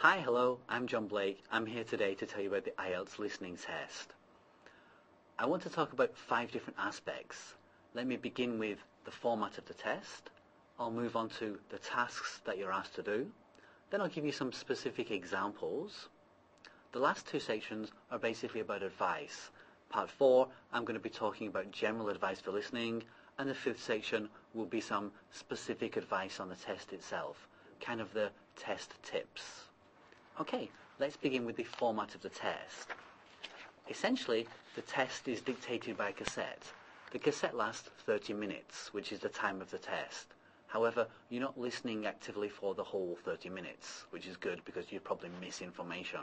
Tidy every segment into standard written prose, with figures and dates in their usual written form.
Hi, hello, I'm John Blake. I'm here today to tell you about the Ielts listening test. I want to talk about 5 different aspects. Let me begin with the format of the test. I'll move on to the tasks that you're asked to do. Then I'll give you some specific examples. The last 2 sections are basically about advice. Part 4, I'm going to be talking about general advice for listening, and the 5th section will be some specific advice on the test itself, kind of the test tips. Okay, let's begin with the format of the test. Essentially, the test is dictated by a cassette. The cassette lasts 30 minutes, which is the time of the test. However, you're not listening actively for the whole 30 minutes, which is good because you'd probably miss information.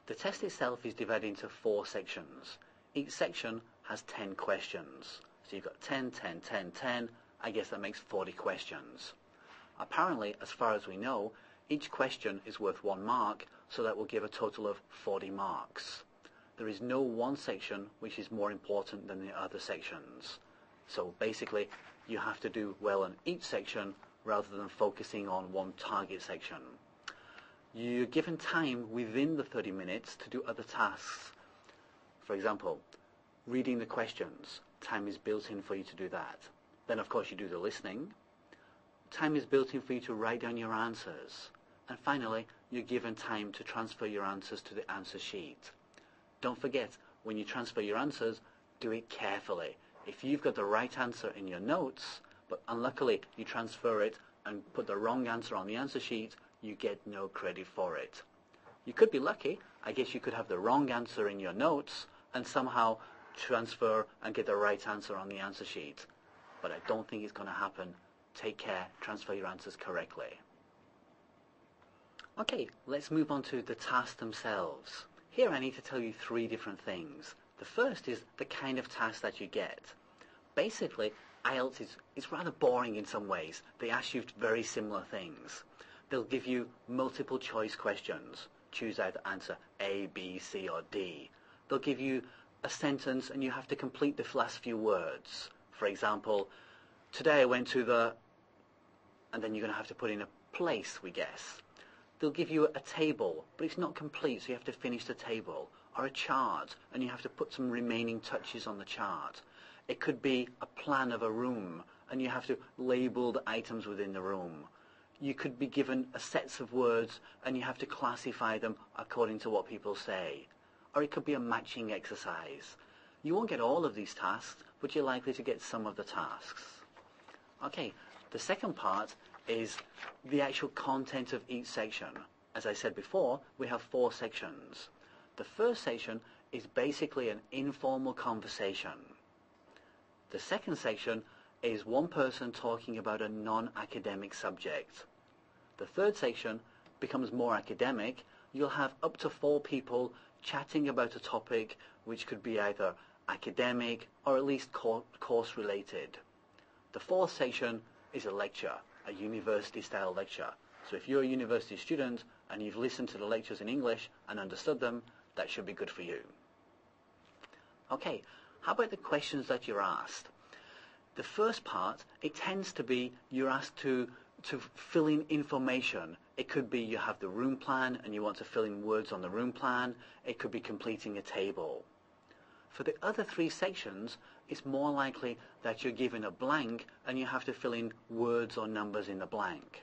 The test itself is divided into 4 sections. Each section has 10 questions. So you've got 10, 10, 10, 10. I guess that makes 40 questions. Apparently, as far as we know, each question is worth 1 mark, so that will give a total of 40 marks. There is no one section which is more important than the other sections. So basically, you have to do well in each section rather than focusing on one target section. You're given time within the 30 minutes to do other tasks. For example, reading the questions. Time is built in for you to do that. Then, of course, you do the listening. Time is built in for you to write down your answers. And finally, you're given time to transfer your answers to the answer sheet. Don't forget, when you transfer your answers, do it carefully. If you've got the right answer in your notes, but unluckily you transfer it and put the wrong answer on the answer sheet, you get no credit for it. You could be lucky. I guess you could have the wrong answer in your notes and somehow transfer and get the right answer on the answer sheet. But I don't think it's going to happen. Take care, transfer your answers correctly. Okay, let's move on to the tasks themselves. Here I need to tell you 3 different things. The first is the kind of task that you get. Basically, Ielts is rather boring in some ways. They ask you very similar things. They'll give you multiple choice questions. Choose either answer A, B, C or D. They'll give you a sentence and you have to complete the last few words. For example, today I went to the... and then you're going to have to put in a place, we guess. They'll give you a table, but it's not complete, so you have to finish the table. Or a chart, and you have to put some remaining touches on the chart. It could be a plan of a room, and you have to label the items within the room. You could be given a sets of words, and you have to classify them according to what people say. Or it could be a matching exercise. You won't get all of these tasks, but you're likely to get some of the tasks. Okay, the second part is the actual content of each section. As I said before, we have 4 sections. The first section is basically an informal conversation. The second section is one person talking about a non-academic subject. The third section becomes more academic. You'll have up to 4 people chatting about a topic which could be either academic or at least course related. The fourth section is a lecture, a university-style lecture. So if you're a university student and you've listened to the lectures in English and understood them, that should be good for you. Okay, how about the questions that you're asked? The first part, it tends to be you're asked to fill in information. It could be you have the room plan and you want to fill in words on the room plan. It could be completing a table. For the other 3 sections, it's more likely that you're given a blank and you have to fill in words or numbers in the blank.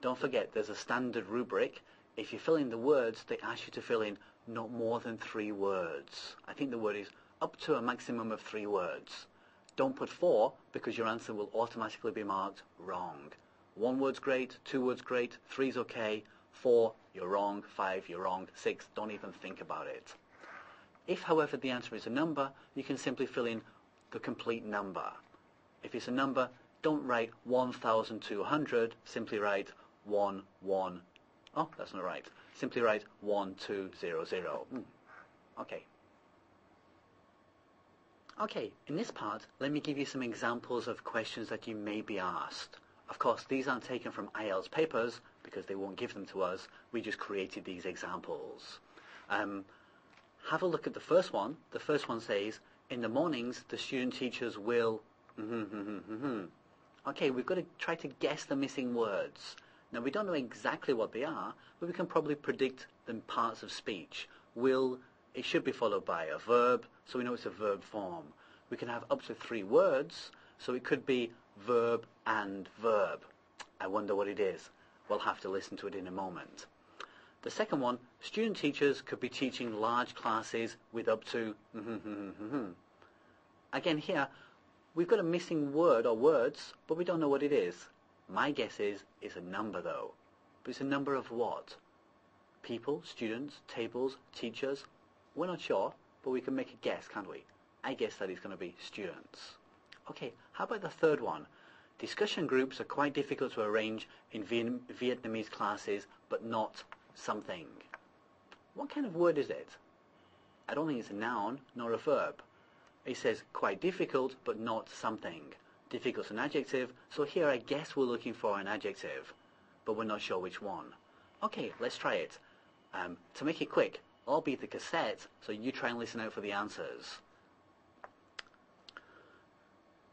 Don't forget, there's a standard rubric. If you fill in the words, they ask you to fill in not more than 3 words. I think the word is up to a maximum of 3 words. Don't put 4 because your answer will automatically be marked wrong. 1 word's great, 2 words great, 3's okay, 4, you're wrong, 5, you're wrong, 6, don't even think about it. If, however, the answer is a number, you can simply fill in the complete number. If it's a number, don't write 1,200, simply write 1, 1. Oh, that's not right. Simply write 1200. Okay. Okay, in this part, let me give you some examples of questions that you may be asked. Of course, these aren't taken from Ielts papers, because they won't give them to us. We just created these examples. Have a look at the first one. The first one says, in the mornings, the student teachers will... Okay, we've got to try to guess the missing words. Now, we don't know exactly what they are, but we can probably predict the parts of speech. Will, it should be followed by a verb, so we know it's a verb form. We can have up to 3 words, so it could be verb and verb. I wonder what it is. We'll have to listen to it in a moment. The second one, student teachers could be teaching large classes with up to Again here, we've got a missing word or words, but we don't know what it is. My guess is it's a number though. But it's a number of what? People, students, tables, teachers? We're not sure, but we can make a guess, can't we? I guess that it's going to be students. Okay, how about the third one? Discussion groups are quite difficult to arrange in Vietnamese classes, but not something. What kind of word is it? I don't think it's a noun nor a verb. It says quite difficult, but not something. Difficult's an adjective, so here I guess we're looking for an adjective, but we're not sure which one. Okay, let's try it. To make it quick, I'll beat the cassette, so you try and listen out for the answers.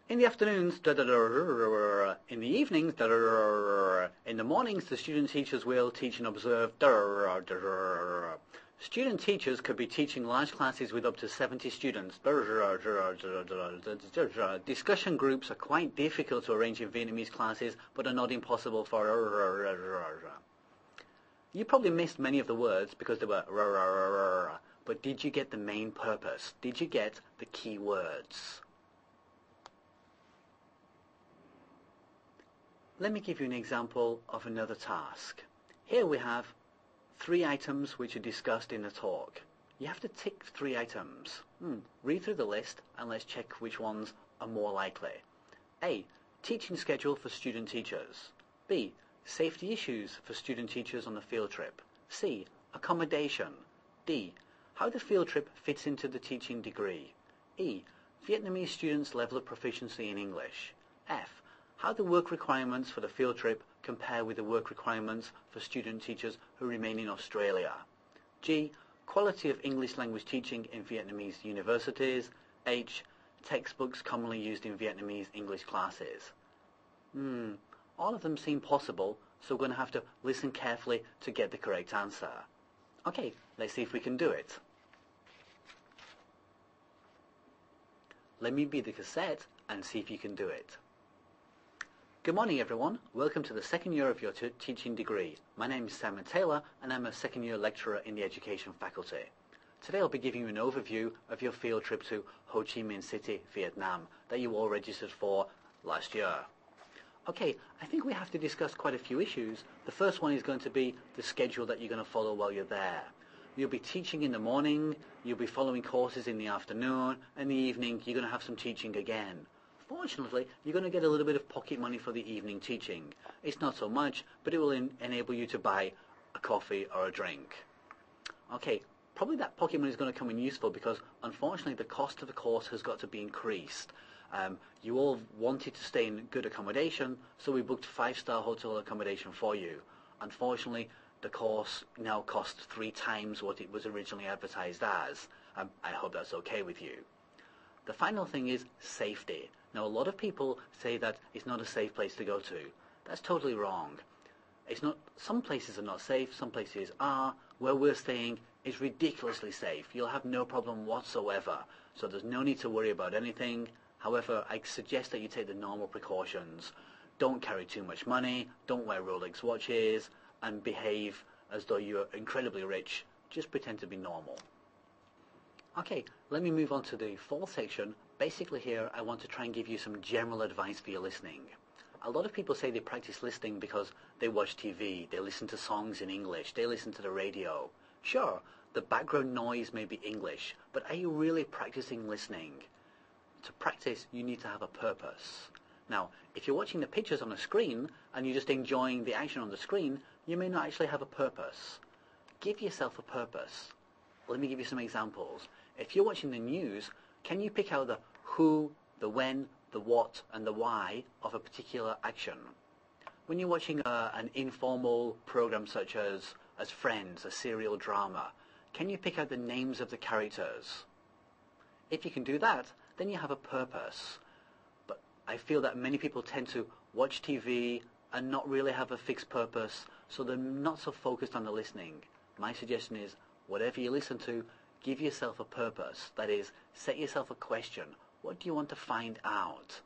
In the afternoons, in the evenings, in the mornings, the student teachers will teach and observe. Student teachers could be teaching large classes with up to 70 students. Discussion groups are quite difficult to arrange in Vietnamese classes, but are not impossible for. You probably missed many of the words because they were. But did you get the main purpose? Did you get the key words? Let me give you an example of another task. Here we have 3 items which are discussed in the talk. You have to tick 3 items. Read through the list and let's check which ones are more likely. A. Teaching schedule for student teachers. B. Safety issues for student teachers on the field trip. C. Accommodation. D. How the field trip fits into the teaching degree. E. Vietnamese students' level of proficiency in English. F. How the work requirements for the field trip compare with the work requirements for student teachers who remain in Australia. G. Quality of English language teaching in Vietnamese universities. H. Textbooks commonly used in Vietnamese English classes. All of them seem possible, so we're going to have to listen carefully to get the correct answer. Okay, let's see if we can do it. Let me be the cassette and see if you can do it. Good morning everyone, welcome to the second year of your teaching degree. My name is Simon Taylor and I'm a second year lecturer in the education faculty. Today I'll be giving you an overview of your field trip to Ho Chi Minh City, Vietnam that you all registered for last year. Okay, I think we have to discuss quite a few issues. The first one is going to be the schedule that you're going to follow while you're there. You'll be teaching in the morning, you'll be following courses in the afternoon, and in the evening you're going to have some teaching again. Fortunately, you're going to get a little bit of pocket money for the evening teaching. It's not so much, but it will enable you to buy a coffee or a drink. Okay, probably that pocket money is going to come in useful because unfortunately the cost of the course has got to be increased. You all wanted to stay in good accommodation, so we booked 5-star hotel accommodation for you. Unfortunately, the course now costs 3 times what it was originally advertised as. I hope that's okay with you. The final thing is safety. Now, a lot of people say that it's not a safe place to go to. That's totally wrong. It's not. Some places are not safe, some places are. Where we're staying is ridiculously safe. You'll have no problem whatsoever. So there's no need to worry about anything. However, I suggest that you take the normal precautions. Don't carry too much money, don't wear Rolex watches, and behave as though you're incredibly rich. Just pretend to be normal. Okay, let me move on to the fall section. Basically here, I want to try and give you some general advice for your listening. A lot of people say they practice listening because they watch TV, they listen to songs in English, they listen to the radio. Sure, the background noise may be English, but are you really practicing listening? To practice, you need to have a purpose. Now, if you're watching the pictures on a screen and you're just enjoying the action on the screen, you may not actually have a purpose. Give yourself a purpose. Let me give you some examples. If you're watching the news, can you pick out the who, the when, the what, and the why of a particular action? When you're watching an informal program such as Friends, a serial drama, can you pick out the names of the characters? If you can do that, then you have a purpose. But I feel that many people tend to watch TV, and not really have a fixed purpose, so they're not so focused on the listening. My suggestion is, whatever you listen to, give yourself a purpose. That is, set yourself a question. What do you want to find out?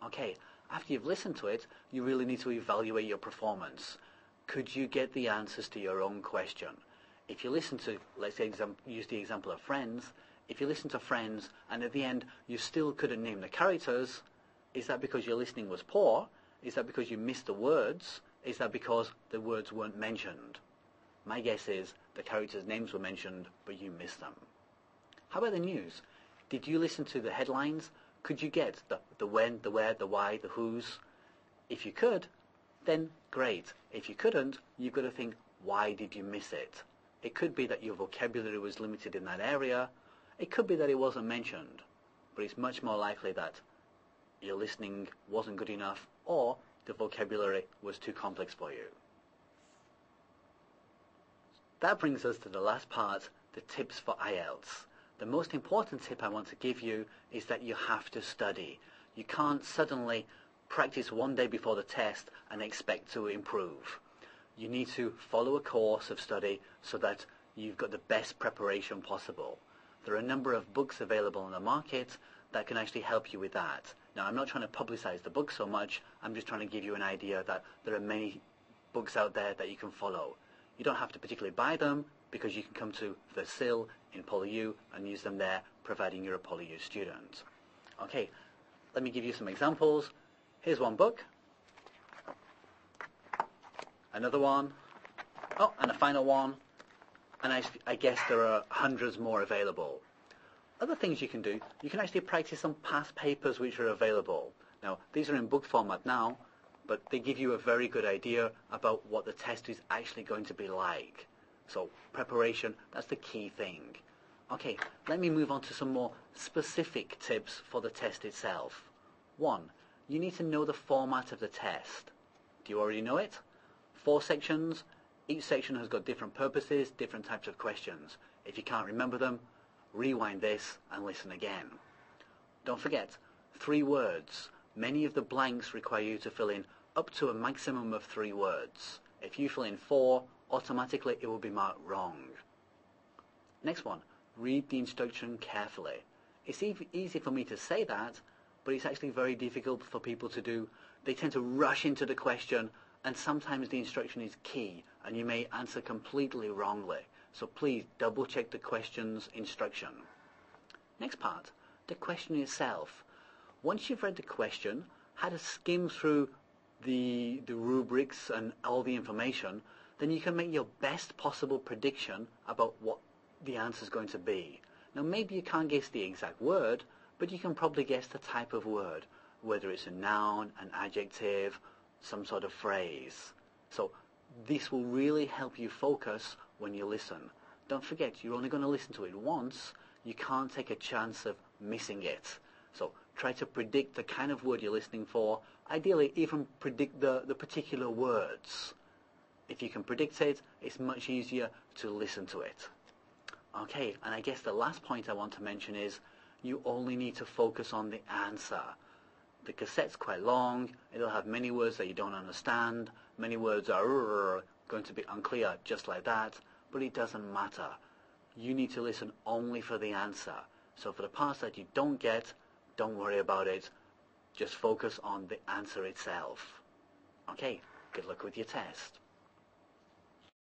Okay, after you've listened to it, you really need to evaluate your performance. Could you get the answers to your own question? If you listen to, let's say, use the example of Friends, if you listen to Friends and at the end you still couldn't name the characters, is that because your listening was poor? Is that because you missed the words? Is that because the words weren't mentioned? My guess is the characters' names were mentioned, but you missed them. How about the news? Did you listen to the headlines? Could you get the when, the where, the why, the who's? If you could, then great. If you couldn't, you've got to think, why did you miss it? It could be that your vocabulary was limited in that area. It could be that it wasn't mentioned. But it's much more likely that your listening wasn't good enough or the vocabulary was too complex for you. That brings us to the last part, the tips for Ielts. The most important tip I want to give you is that you have to study. You can't suddenly practice one day before the test and expect to improve. You need to follow a course of study so that you've got the best preparation possible. There are a number of books available on the market that can actually help you with that. Now, I'm not trying to publicize the book so much, I'm just trying to give you an idea that there are many books out there that you can follow. You don't have to particularly buy them because you can come to the SIL in PolyU and use them there, providing you're a PolyU student. Okay, let me give you some examples. Here's one book, another one, oh, and a final one, and I guess there are hundreds more available. Other things you can do, you can actually practice some past papers which are available. Now, these are in book format now, but they give you a very good idea about what the test is actually going to be like. So, preparation, that's the key thing. Okay, let me move on to some more specific tips for the test itself. 1. You need to know the format of the test. Do you already know it? 4 sections. Each section has got different purposes, different types of questions. If you can't remember them, rewind this and listen again. Don't forget, 3 words. Many of the blanks require you to fill in up to a maximum of 3 words. If you fill in 4, automatically it will be marked wrong. Next one, read the instruction carefully. It's easy for me to say that, but it's actually very difficult for people to do. They tend to rush into the question, and sometimes the instruction is key, and you may answer completely wrongly. So please double check the question's instruction. Next part, the question itself. Once you've read the question, had a skim through the rubrics and all the information, then you can make your best possible prediction about what the answer is going to be. Now, maybe you can't guess the exact word, but you can probably guess the type of word, whether it's a noun, an adjective, some sort of phrase. So this will really help you focus when you listen. Don't forget, you're only going to listen to it once. You can't take a chance of missing it. So try to predict the kind of word you're listening for. Ideally, even predict the particular words. If you can predict it, it's much easier to listen to it. Okay, and I guess the last point I want to mention is you only need to focus on the answer. The cassette's quite long. It'll have many words that you don't understand. Many words are going to be unclear just like that, but it doesn't matter. You need to listen only for the answer. So for the parts that you don't get, don't worry about it. Just focus on the answer itself. Okay, good luck with your test.